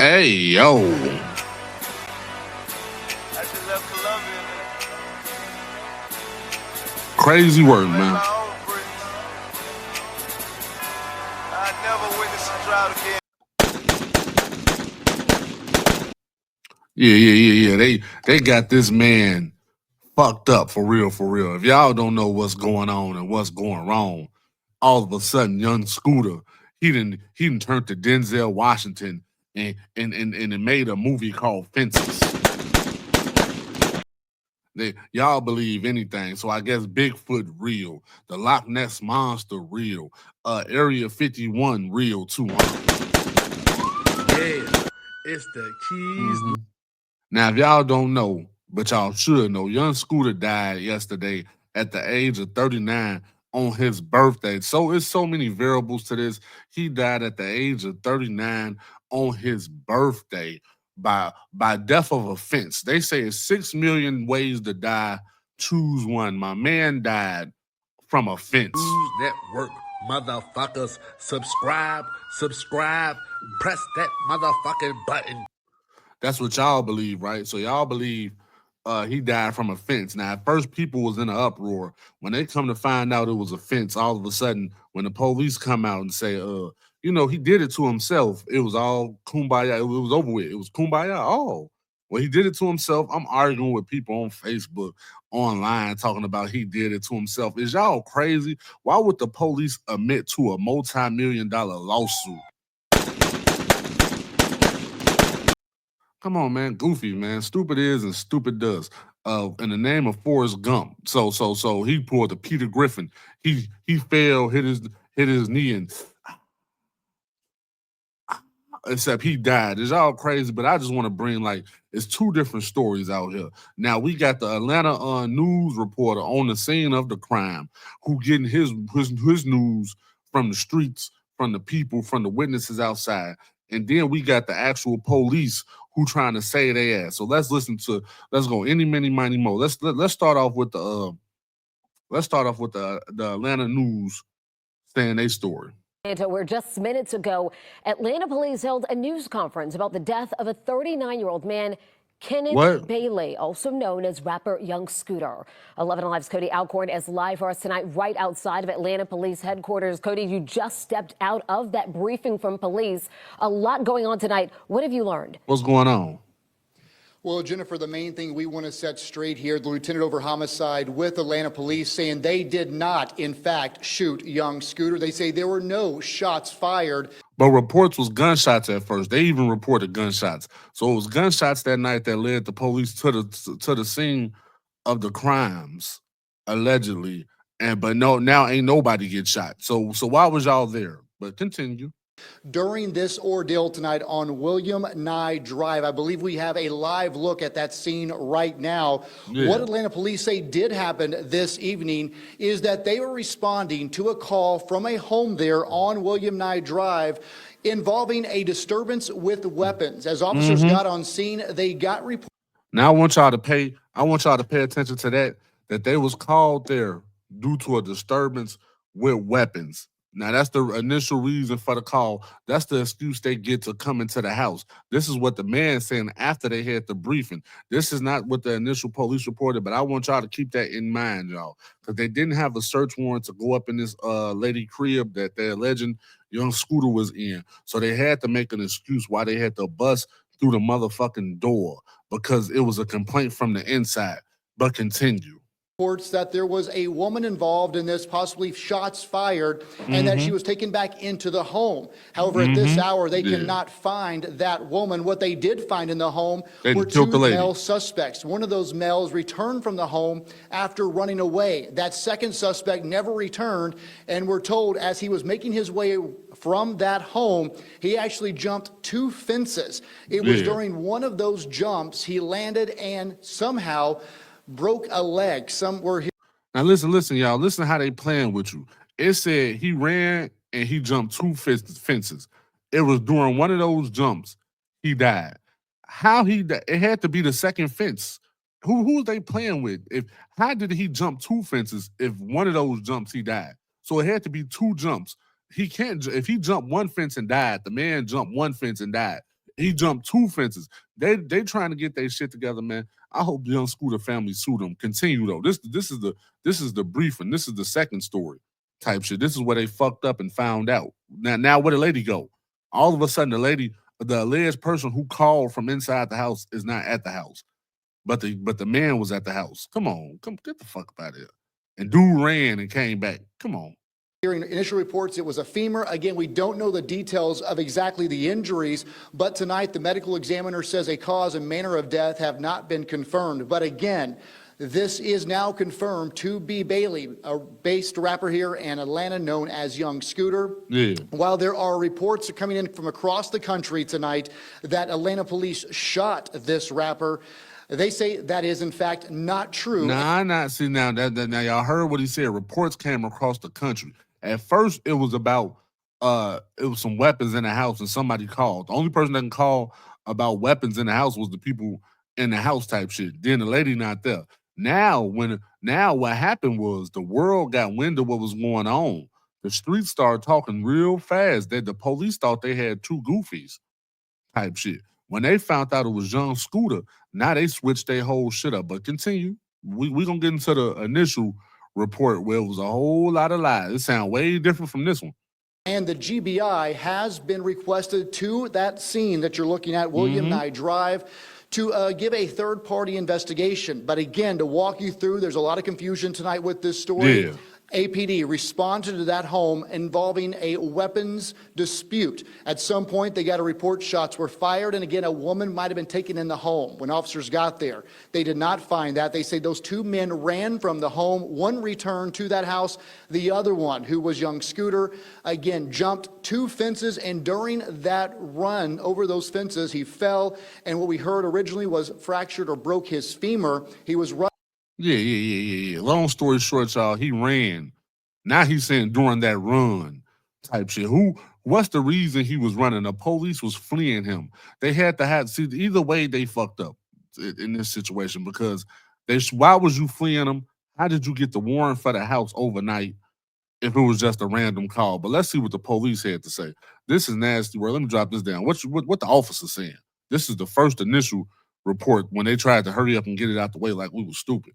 Hey, yo. I just left Columbia, Crazy work, plant man. my own bricks. I never witnessed a drought again. Yeah. They got this man fucked up for real, for real. If y'all don't know what's going on and what's going wrong, all of a sudden, young Scooter, he didn't turn to Denzel Washington and made a movie called Fences. Y'all believe anything, so I guess Bigfoot real, the Loch Ness monster real, Area 51 real too. Yeah, it's the keys. Mhm. Now, if y'all don't know, but y'all should know, young Scooter died yesterday at the age of 39 on his birthday. So it's so many variables to this. He died at the age of 39 on his birthday by death of offense. They say it's 6 million ways to die. Choose one. My man died from offense. News Network, motherfuckers. Subscribe. Press that motherfucking button. That's what y'all believe, right? So y'all believe he died from a fence. Now, at first, people was in an uproar. When they come to find out it was a fence, all of a sudden, when the police come out and say, he did it to himself, it was all kumbaya. It was over with. It was kumbaya. Oh, well, he did it to himself. I'm arguing with people on Facebook, online, talking about he did it to himself. Is y'all crazy? Why would the police admit to a multi-million-dollar lawsuit? Come on, man. Goofy, man. Stupid is and stupid does. In the name of Forrest Gump. So he pulled the Peter Griffin. He fell, hit his knee, and except he died. It's all crazy, but I just want to bring it's two different stories out here. Now we got the Atlanta news reporter on the scene of the crime, who getting his news from the streets, from the people, from the witnesses outside, and then we got the actual police who trying to say their ass. So let's go any many mighty mo. Let's start off with the Atlanta news saying their story. Where just minutes ago, Atlanta police held a news conference about the death of a 39-year-old man, Kenneth What? Bailey, also known as rapper Young Scooter. 11 Alive's Cody Alcorn is live for us tonight right outside of Atlanta Police Headquarters. Cody, you just stepped out of that briefing from police. A lot going on tonight. What have you learned? What's going on? Well, Jennifer, the main thing we want to set straight here, the lieutenant over homicide with Atlanta police saying they did not, in fact, shoot young Scooter. They say there were no shots fired. But reports was gunshots at first. They even reported gunshots. So it was gunshots that night that led the police to the scene of the crimes, allegedly. But no, now ain't nobody get shot. So why was y'all there? But continue. During this ordeal tonight on William Nye Drive, I believe we have a live look at that scene right now. Yeah. What Atlanta police say did happen this evening is that they were responding to a call from a home there on William Nye Drive involving a disturbance with weapons. As officers got on scene, they got reports. Now I want y'all to pay attention to that they was called there due to a disturbance with weapons. Now that's the initial reason for the call. That's the excuse they get to come into the house. This is what the man saying after they had the briefing. This is not what the initial police reported, but I want y'all to keep that in mind, y'all, because they didn't have a search warrant to go up in this lady crib that they're alleging young Scooter was in. So they had to make an excuse why they had to bust through the motherfucking door because it was a complaint from the inside. But continue. That there was a woman involved in this, possibly shots fired, and that she was taken back into the home. However, at this hour, they cannot find that woman. What they did find in the home were two male suspects. One of those males returned from the home after running away. That second suspect never returned, and we're told as he was making his way from that home, he actually jumped 2 fences. It was during one of those jumps he landed and somehow broke a leg. Now listen, y'all. Listen how they playing with you. It said he ran and he jumped 2 fences. It was during one of those jumps he died. How he died? It had to be the second fence. Who they playing with? How did he jump 2 fences if one of those jumps he died? So it had to be 2 jumps. He can't if he jumped 1 fence and died. The man jumped 1 fence and died. He jumped 2 fences. They trying to get their shit together, man. I hope the Young Scooter family sue them. Continue though. This is the briefing. This is the second story type shit. This is where they fucked up and found out. Now where the lady go? All of a sudden, the alleged person who called from inside the house is not at the house, but the man was at the house. Come on, get the fuck up out of here. And dude ran and came back. Come on. Hearing initial reports, it was a femur. Again, we don't know the details of exactly the injuries, but tonight the medical examiner says a cause and manner of death have not been confirmed. But again, this is now confirmed to be Bailey, a based rapper here in Atlanta known as Young Scooter. Yeah. While there are reports coming in from across the country tonight that Atlanta police shot this rapper, they say that is in fact not true. Nah, see now now y'all heard what he said. Reports came across the country. At first, it was about it was some weapons in the house and somebody called. The only person that can call about weapons in the house was the people in the house type shit. Then the lady not there. Now what happened was the world got wind of what was going on. The streets started talking real fast that the police thought they had 2 goofies type shit. When they found out it was Young Scooter, now they switched their whole shit up. But continue. We gonna get into the initial report where it was a whole lot of lies. It sounds way different from this one. And the GBI has been requested to that scene that you're looking at, William Nye Drive, to give a third-party investigation. But again, to walk you through, there's a lot of confusion tonight with this story. Yeah. APD responded to that home involving a weapons dispute. At some point, they got a report shots were fired, and again, a woman might have been taken in the home when officers got there. They did not find that. They say those 2 men ran from the home. One returned to that house. The other one, who was Young Scooter, again, jumped 2 fences, and during that run over those fences, he fell, and what we heard originally was fractured or broke his femur. He was running. Yeah. Long story short, y'all, he ran. Now he's saying during that run type shit. What's the reason he was running? The police was fleeing him. They had to have, see, either way they fucked up in this situation because why was you fleeing him? How did you get the warrant for the house overnight if it was just a random call? But let's see what the police had to say. This is nasty word. Let me drop this down. What the officer's saying. This is the first initial report when they tried to hurry up and get it out the way like we were stupid.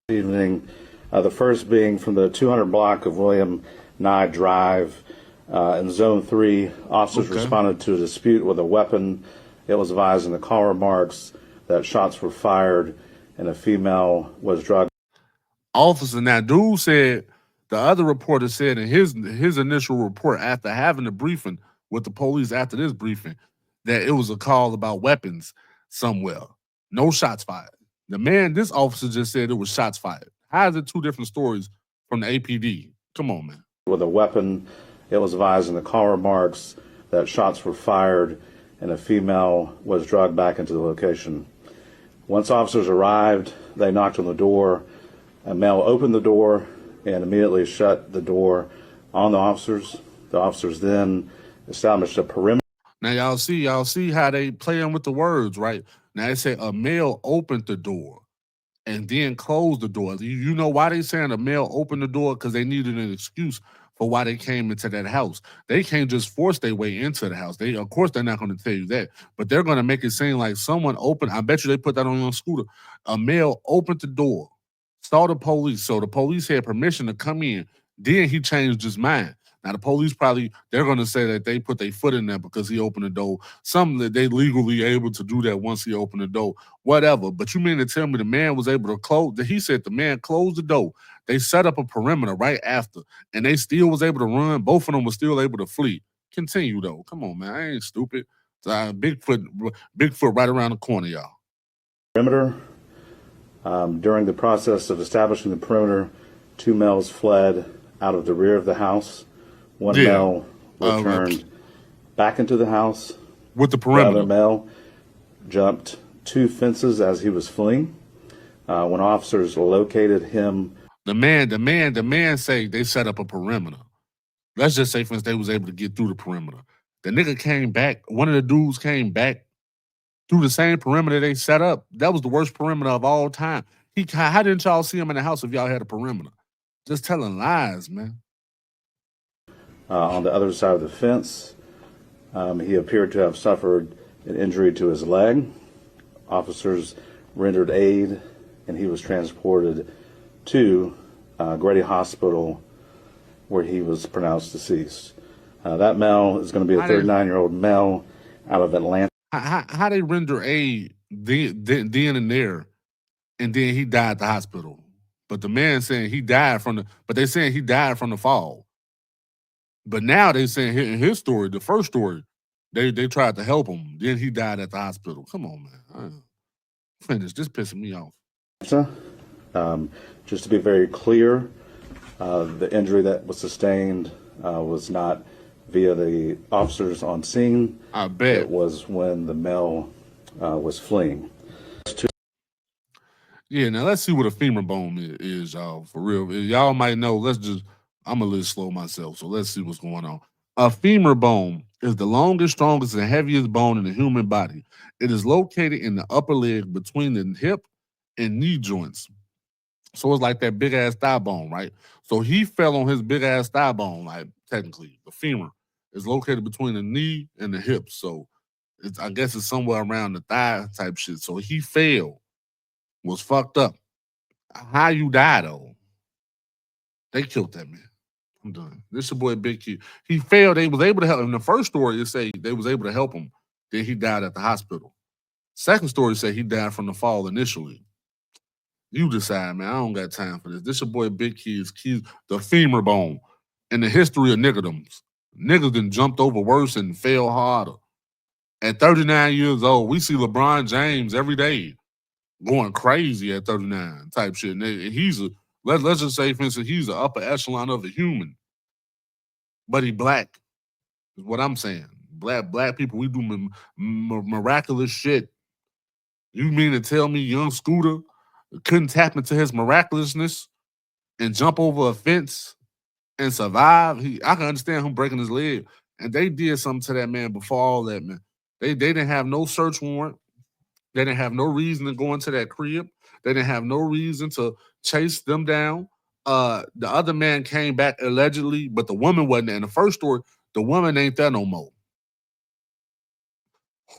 Evening, the first being from the 200 block of William Nye Drive in Zone 3. Officers responded to a dispute with a weapon. It was advised in the call remarks that shots were fired and a female was drugged. Officer, now dude said, the other reporter said in his initial report after having the briefing with the police after this briefing that it was a call about weapons somewhere. No shots fired. This officer just said it was shots fired. How is it 2 different stories from the APD? Come on, man. With a weapon, it was advised in the call remarks that shots were fired and a female was dragged back into the location. Once officers arrived, they knocked on the door. A male opened the door and immediately shut the door on the officers. The officers then established a perimeter. Now y'all see how they playing with the words, right? Now they say a male opened the door and then closed the door. You know why they saying a male opened the door? Because they needed an excuse for why they came into that house. They can't just force their way into the house. Of course, they're not going to tell you that, but they're going to make it seem like someone opened. I bet you they put that on Scooter. A male opened the door, saw the police, so the police had permission to come in. Then he changed his mind. Now, the police they're going to say that they put their foot in there because he opened the door. Some that they legally able to do that once he opened the door, whatever. But you mean to tell me the man was able to close? He said the man closed the door. They set up a perimeter right after, and they still was able to run. Both of them were still able to flee. Continue, though. Come on, man. I ain't stupid. Bigfoot right around the corner, y'all. Perimeter. During the process of establishing the perimeter, 2 males fled out of the rear of the house. One male returned back into the house. With the perimeter. The other male jumped 2 fences as he was fleeing. When officers located him. The man say they set up a perimeter. Let's just say, for instance, they was able to get through the perimeter. The nigga came back. One of the dudes came back through the same perimeter they set up. That was the worst perimeter of all time. How didn't y'all see him in the house if y'all had a perimeter? Just telling lies, man. On the other side of the fence, he appeared to have suffered an injury to his leg. Officers rendered aid, and he was transported to Grady Hospital, where he was pronounced deceased. That male is going to be a 39-year-old male out of Atlanta. How they render aid then and there, and then he died at the hospital? But the man saying he died from they saying he died from the fall. But now they saying in his story, the first story, they tried to help him. Then he died at the hospital. Come on, man. Finish. This pissing me off. Just to be very clear, the injury that was sustained was not via the officers on scene. I bet. It was when the male was fleeing. Yeah, now let's see what a femur bone is, y'all, for real. Y'all might know, I'm a little slow myself, so let's see what's going on. A femur bone is the longest, strongest, and heaviest bone in the human body. It is located in the upper leg between the hip and knee joints. So it's like that big-ass thigh bone, right? So he fell on his big-ass thigh bone, like, technically. The femur is located between the knee and the hip, so I guess it's somewhere around the thigh type shit. So he fell. Was fucked up. How you die though? They killed that man. I'm done. This your boy Big Key. He failed. They was able to help him. In the first story, it say they was able to help him. Then he died at the hospital. Second story say he died from the fall initially. You decide, man. I don't got time for this. This your boy Big Keys. Keys, the femur bone. In the history of niggerdoms. Niggas done jumped over worse and fell harder. At 39 years old, we see LeBron James every day. Going crazy at 39 type shit. And he's let's just say, for instance, he's the upper echelon of a human. But he black, is what I'm saying. Black people, we do miraculous shit. You mean to tell me young Scooter couldn't tap into his miraculousness and jump over a fence and survive? I can understand him breaking his leg. And they did something to that man before all that, man. They didn't have no search warrant. They didn't have no reason to go into that crib. They didn't have no reason to chase them down. The other man came back allegedly, but the woman wasn't there. In the first story, the woman ain't there no more.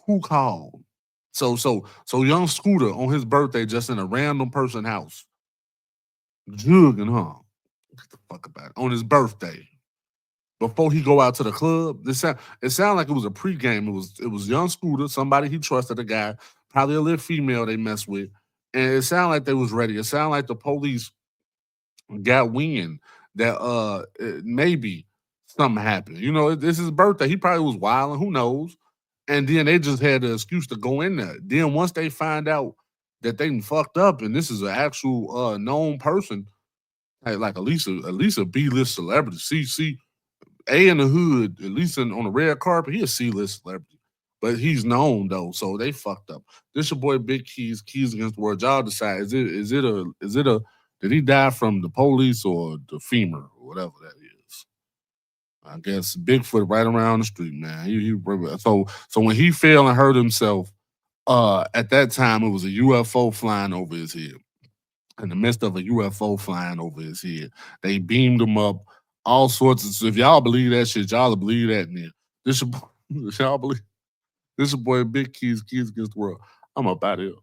Who called? So young Scooter on his birthday just in a random person house. Jugging, huh? Get the fuck about it. On his birthday. Before he go out to the club, it sounded like it was a pregame. It was young Scooter, somebody he trusted, a guy, probably a little female they messed with. And it sounded like they was ready. It sounded like the police got wind that maybe something happened. You know, this is his birthday. He probably was wilding, who knows? And then they just had the excuse to go in there. Then once they find out that they fucked up and this is an actual known person, like at least a B-list celebrity. See, A in the hood, at least on the red carpet, he a C-list celebrity. But he's known though, so they fucked up. This your boy Big Keys Against the World. Y'all decide, is it a did he die from the police or the femur or whatever that is? I guess Bigfoot right around the street, man. So when he fell and hurt himself, at that time it was a UFO flying over his head. In the midst of a UFO flying over his head, they beamed him up. All sorts of stuff. If y'all believe that shit, y'all believe that. Then y'all believe. This is boy Big Keys Against the World. I'm up out of here.